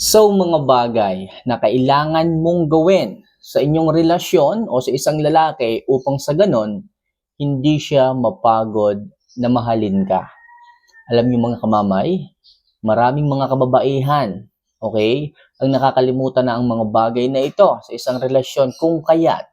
So, mga bagay na kailangan mong gawin sa inyong relasyon o sa isang lalaki upang sa ganon, hindi siya mapagod na mahalin ka. Alam niyo mga kamamay, maraming mga kababaihan, okay, ang nakakalimutan na ang mga bagay na ito sa isang relasyon kung kaya't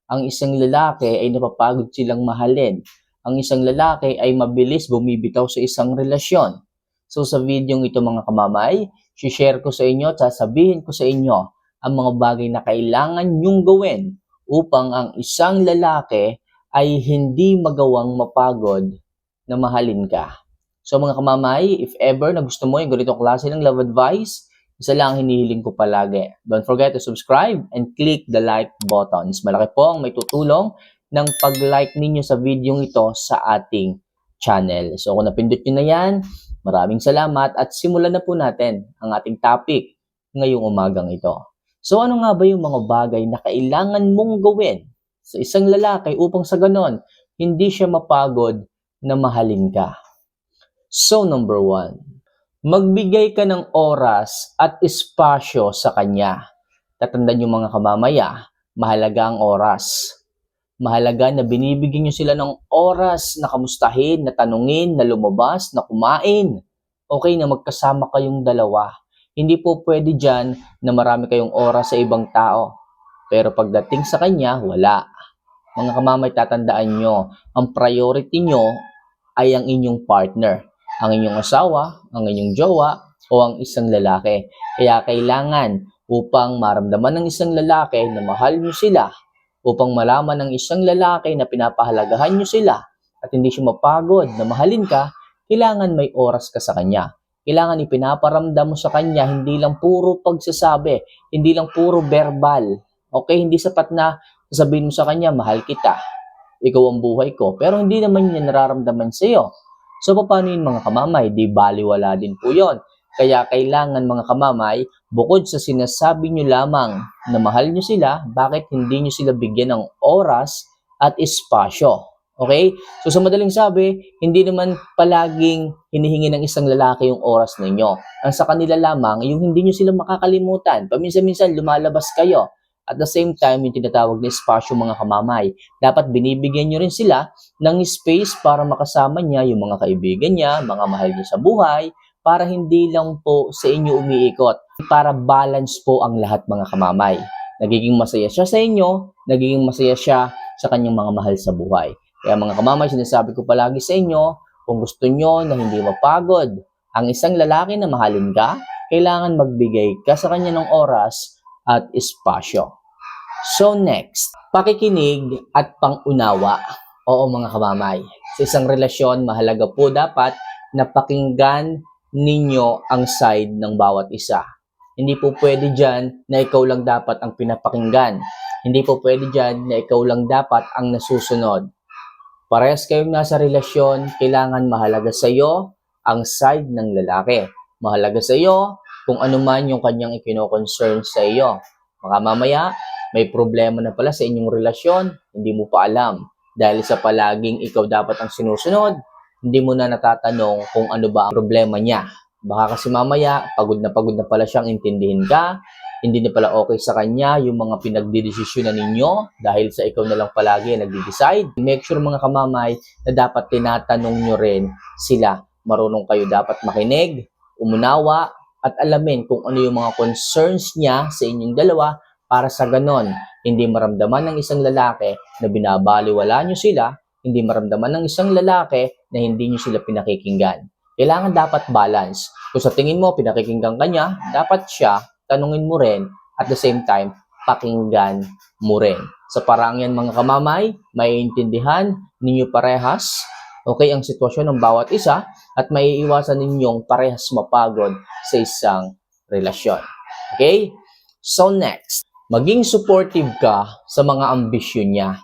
ang isang lalaki ay napapagod silang mahalin. Ang isang lalaki ay mabilis bumibitaw sa isang relasyon. So sa video ito mga kamamay, share ko sa inyo at sasabihin ko sa inyo ang mga bagay na kailangan nyong gawin upang ang isang lalaki ay hindi magawang mapagod na mahalin ka. So mga kamamay, if ever na gusto mo yung ganitong klase ng love advice, isa lang ang hinihiling ko palagi. Don't forget to subscribe and click the like buttons. Malaki po ang may tutulong ng pag-like ninyo sa video ito sa ating channel. So kung napindot nyo na yan, maraming salamat at simulan na po natin ang ating topic ngayong umagang ito. So ano nga ba yung mga bagay na kailangan mong gawin sa isang lalaki upang sa ganon, hindi siya mapagod na mahalin ka? So number 1, magbigay ka ng oras at espasyo sa kanya. Tatandaan yung mga kamamaya, mahalaga ang oras. Mahalaga na binibigyan nyo sila ng oras na kamustahin, na tanungin, na lumabas, na kumain. Okay na magkasama kayong dalawa. Hindi po pwede dyan na marami kayong oras sa ibang tao. Pero pagdating sa kanya, wala. Mga kamamay, tatandaan nyo, ang priority nyo ay ang inyong partner. Ang inyong asawa, ang inyong jowa, o ang isang lalaki. Kaya kailangan upang maramdaman ng isang lalaki na mahal nyo sila, upang malaman ng isang lalaki na pinapahalagahan nyo sila, at hindi siya mapagod na mahalin ka, kailangan may oras ka sa kanya. Kailangan ipinaparamdam mo sa kanya, hindi lang puro pagsasabi, hindi lang puro verbal. Okay, hindi sapat na sasabihin mo sa kanya, mahal kita, ikaw ang buhay ko, pero hindi naman niya nararamdaman sa iyo. So, paano yun mga kamamay? Di baliwala din po yun. Kaya kailangan mga kamamay, bukod sa sinasabi nyo lamang na mahal nyo sila, bakit hindi nyo sila bigyan ng oras at espasyo? Okay? So, sa madaling sabi, hindi naman palaging hinihingi ng isang lalaki yung oras ninyo. Ang sa kanila lamang, yung hindi nyo sila makakalimutan. Paminsan-minsan, lumalabas kayo. At the same time, yung tinatawag na espasyo mga kamamay. Dapat binibigyan nyo rin sila ng space para makasama niya yung mga kaibigan niya, mga mahal niya sa buhay, para hindi lang po sa inyo umiikot. Para balance po ang lahat mga kamamay. Nagiging masaya siya sa inyo, nagiging masaya siya sa kanyang mga mahal sa buhay. Kaya mga kamamay, sinasabi ko palagi sa inyo, kung gusto nyo na hindi mapagod ang isang lalaki na mahalin ka, kailangan magbigay ka sa kanya ng oras at espasyo. So next, pakikinig at pangunawa. Oo mga kamamay, sa isang relasyon, mahalaga po dapat na pakinggan ninyo ang side ng bawat isa. Hindi po pwede dyan na ikaw lang dapat ang pinapakinggan. Hindi po pwede dyan na ikaw lang dapat ang nasusunod. Parehas kayong nasa relasyon, kailangan mahalaga sa iyo ang side ng lalaki. Mahalaga sa iyo kung ano man yung kanyang ikino-concern sa iyo. Baka mamaya, may problema na pala sa inyong relasyon, hindi mo pa alam. Dahil sa palaging ikaw dapat ang sinusunod, hindi mo na natatanong kung ano ba ang problema niya. Baka kasi mamaya, pagod na pala siyang intindihin ka, hindi na pala okay sa kanya yung mga pinagdidesisyonan ninyo dahil sa ikaw na lang palagi nagde-decide. Make sure mga kamamay na dapat tinatanong nyo rin sila. Marunong kayo dapat makinig, umunawa, at alamin kung ano yung mga concerns niya sa inyong dalawa para sa ganon, hindi maramdaman ng isang lalaki na binabaliwala nyo sila, hindi maramdaman ng isang lalaki na hindi nyo sila pinakikinggan. Kailangan dapat balance. Kung sa tingin mo, pinakikinggan ka niya, dapat siya, tanungin mo rin, at the same time, pakinggan mo rin. Sa parang yan mga kamamay, maiintindihan ninyo parehas, okay, ang sitwasyon ng bawat isa, at maiiwasan ninyong parehas mapagod sa isang relasyon. Okay? So next, maging supportive ka sa mga ambisyon niya.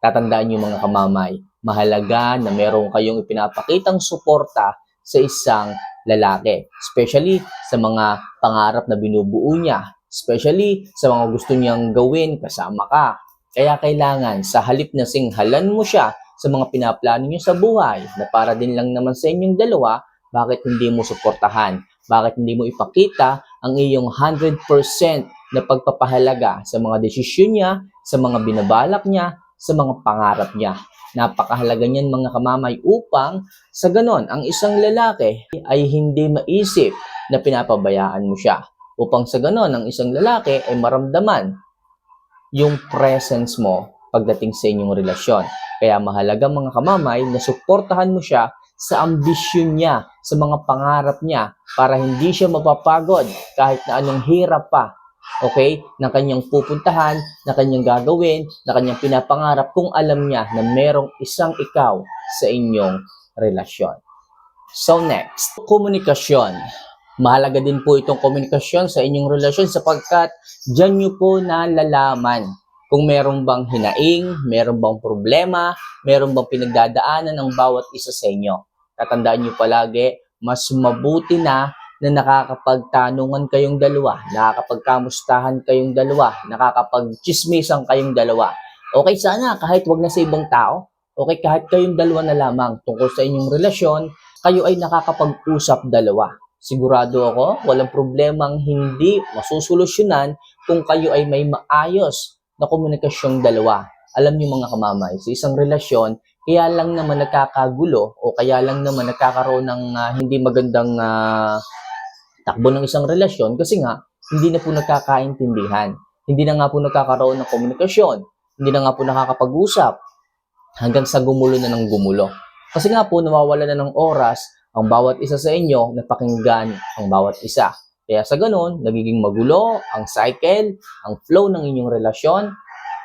Tatandaan niyo mga kamamay, mahalaga na meron kayong ipinapakitang suporta sa isang lalaki. Especially sa mga pangarap na binubuo niya. Especially sa mga gusto niyang gawin kasama ka. Kaya kailangan sa halip na singhalan mo siya sa mga pinaplano niyo sa buhay na para din lang naman sa inyong dalawa, bakit hindi mo suportahan? Bakit hindi mo ipakita ang iyong 100% na pagpapahalaga sa mga desisyon niya, sa mga binabalak niya, sa mga pangarap niya. Napakahalaga niyan mga kamamay upang sa ganon, ang isang lalaki ay hindi maisip na pinapabayaan mo siya. Upang sa ganon, ang isang lalaki ay maramdaman yung presence mo pagdating sa inyong relasyon. Kaya mahalaga mga kamamay na suportahan mo siya sa ambisyon niya, sa mga pangarap niya, para hindi siya mapapagod kahit na anong hirap pa, okay, na kanyang pupuntahan, na kanyang gagawin, na kanyang pinapangarap kung alam niya na merong isang ikaw sa inyong relasyon. So next, komunikasyon. Mahalaga din po itong komunikasyon sa inyong relasyon sapagkat dyan nyo po nalalaman kung meron bang hinaing, meron bang problema, meron bang pinagdadaanan ng bawat isa sa inyo. Tatandaan nyo palagi, mas mabuti na nakakapagtanungan kayong dalawa, nakakapagkamustahan kayong dalawa, nakakapagchismisan kayong dalawa. Okay, sana kahit wag na sa ibang tao, okay, kahit kayong dalawa na lamang tungkol sa inyong relasyon, kayo ay nakakapag-usap dalawa. Sigurado ako, walang problemang hindi masusolusyonan kung kayo ay may maayos na komunikasyong dalawa. Alam niyo mga kamamay, sa isang relasyon, kaya lang naman nagkakagulo o kaya lang naman nagkakaroon ng hindi magandang takbo ng isang relasyon kasi nga, hindi na po nagkakaintindihan. Hindi na nga po nagkakaroon ng komunikasyon. Hindi na nga po nakakapag-usap hanggang sa gumulo na ng gumulo. Kasi nga po, nawawala na ng oras ang bawat isa sa inyo na pakinggan ang bawat isa. Kaya sa ganun, nagiging magulo ang cycle, ang flow ng inyong relasyon.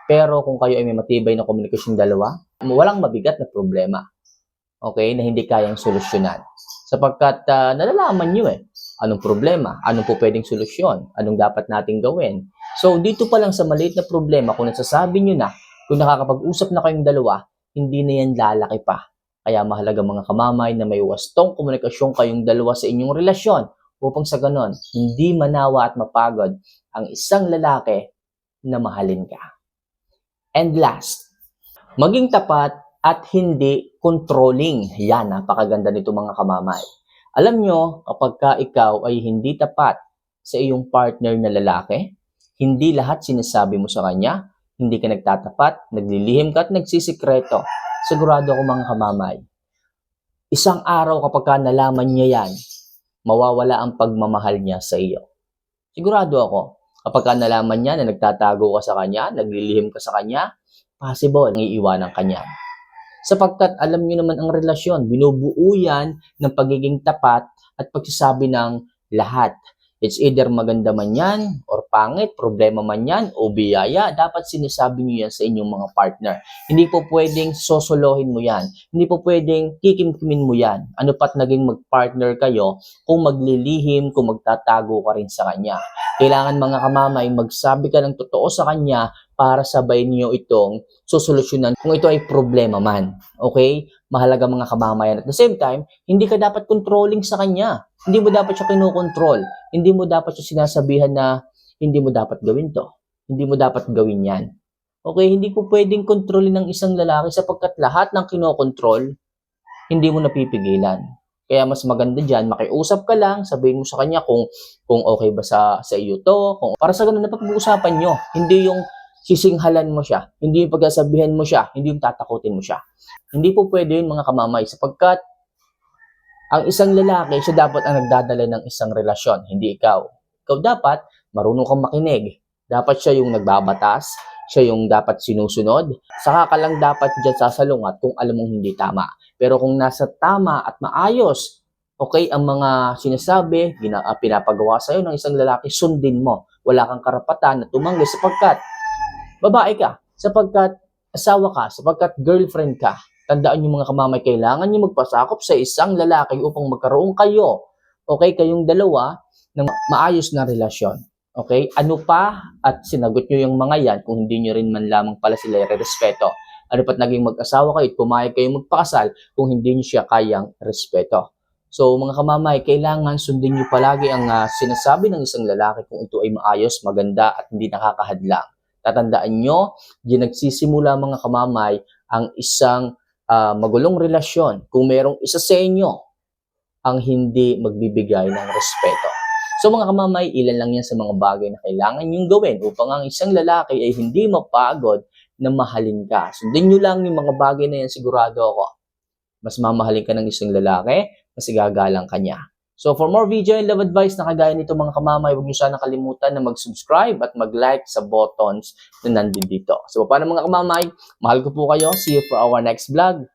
Pero kung kayo ay may matibay na komunikasyon dalawa, walang mabigat na problema. Okay? Na hindi kayang solusyonan. Sapagkat nalalaman nyo anong problema, anong po pwedeng solusyon, anong dapat nating gawin. So dito pa lang sa maliit na problema, kung nasasabi nyo na, kung nakakapag-usap na kayong dalawa, hindi na yan lalaki pa. Kaya mahalaga mga kamamay na may wastong komunikasyon kayong dalawa sa inyong relasyon upang sa ganon, hindi manawa at mapagod ang isang lalaki na mahalin ka. And last, maging tapat at hindi controlling. Yan, napakaganda nito mga kamamay. Alam nyo, kapag ka ikaw ay hindi tapat sa iyong partner na lalaki, hindi lahat sinasabi mo sa kanya, hindi ka nagtatapat, naglilihim ka at nagsisikreto. Sigurado ako mga kamamay, isang araw kapag ka nalaman niya yan, mawawala ang pagmamahal niya sa iyo. Sigurado ako, kapag ka nalaman niya na nagtatago ka sa kanya, naglilihim ka sa kanya, possible, iiwanan ka niya. Sapagkat alam niyo naman ang relasyon, binubuo yan ng pagiging tapat at pagsasabi ng lahat. It's either maganda man yan or pangit, problema man yan o biyaya, dapat sinasabi niyo yan sa inyong mga partner. Hindi po pwedeng sosolohin mo yan. Hindi po pwedeng kikimkimin mo yan. Ano pat naging mag-partner kayo kung maglilihim, kung magtatago ka rin sa kanya. Kailangan mga kamamay, magsabi ka ng totoo sa kanya para sabay niyo itong sosolusyonan kung ito ay problema man. Okay? Mahalaga mga kamamayan. At the same time, hindi ka dapat controlling sa kanya. Hindi mo dapat siya kinokontrol. Hindi mo dapat siya sinasabihan na hindi mo dapat gawin to. Hindi mo dapat gawin yan. Okay? Hindi po pwedeng kontrolin ng isang lalaki sapagkat lahat ng kinokontrol, hindi mo napipigilan. Kaya mas maganda dyan, makiusap ka lang, sabihin mo sa kanya kung okay ba sa iyo to. Para sa ganun na pag-uusapan nyo, hindi yung sisinghalan mo siya, hindi yung pagsasabihan mo siya, hindi yung tatakutin mo siya. Hindi po pwede yun mga kamamay sapagkat ang isang lalaki, siya dapat ang nagdadala ng isang relasyon, hindi ikaw. Ikaw dapat marunong kang makinig. Dapat siya yung nagbabatas, siya yung dapat sinusunod. Saka ka lang dapat dyan sasalungat kung alam mong hindi tama. Pero kung nasa tama at maayos, okay, ang mga sinasabi, pinapagawa sa'yo ng isang lalaki, sundin mo. Wala kang karapatan na tumanggi sapagkat babae ka, sapagkat asawa ka, sapagkat girlfriend ka. Tandaan niyo mga kamamay, kailangan niyo magpasakop sa isang lalaki upang magkaroon kayo, okay, kayong dalawa ng maayos na relasyon. Okay? Ano pa at sinagot niyo yung mga yan kung hindi niyo rin man lamang pala sila i-respeto. Ano pa't naging mag-asawa kayo at pumayag kayo magpakasal kung hindi niyo siya kayang respeto. So mga kamamay, kailangan sundin niyo palagi ang sinasabi ng isang lalaki kung ito ay maayos, maganda at hindi nakakahadlang. Tatandaan nyo, di nagsisimula mga kamamay ang isang magulong relasyon kung merong isa sa inyo ang hindi magbibigay ng respeto. So mga kamamay, ilan lang yan sa mga bagay na kailangan nyong gawin upang ang isang lalaki ay hindi mapagod na mahalin ka. Sundin nyo lang yung mga bagay na yan, sigurado ako. Mas mamahalin ka ng isang lalaki, mas igagalang ka niya. So for more video and love advice na kagaya nito mga kamamay, huwag nyo sana kalimutan na mag-subscribe at mag-like sa buttons na nandun dito. So paano mga kamamay, mahal ko po kayo. See you for our next vlog.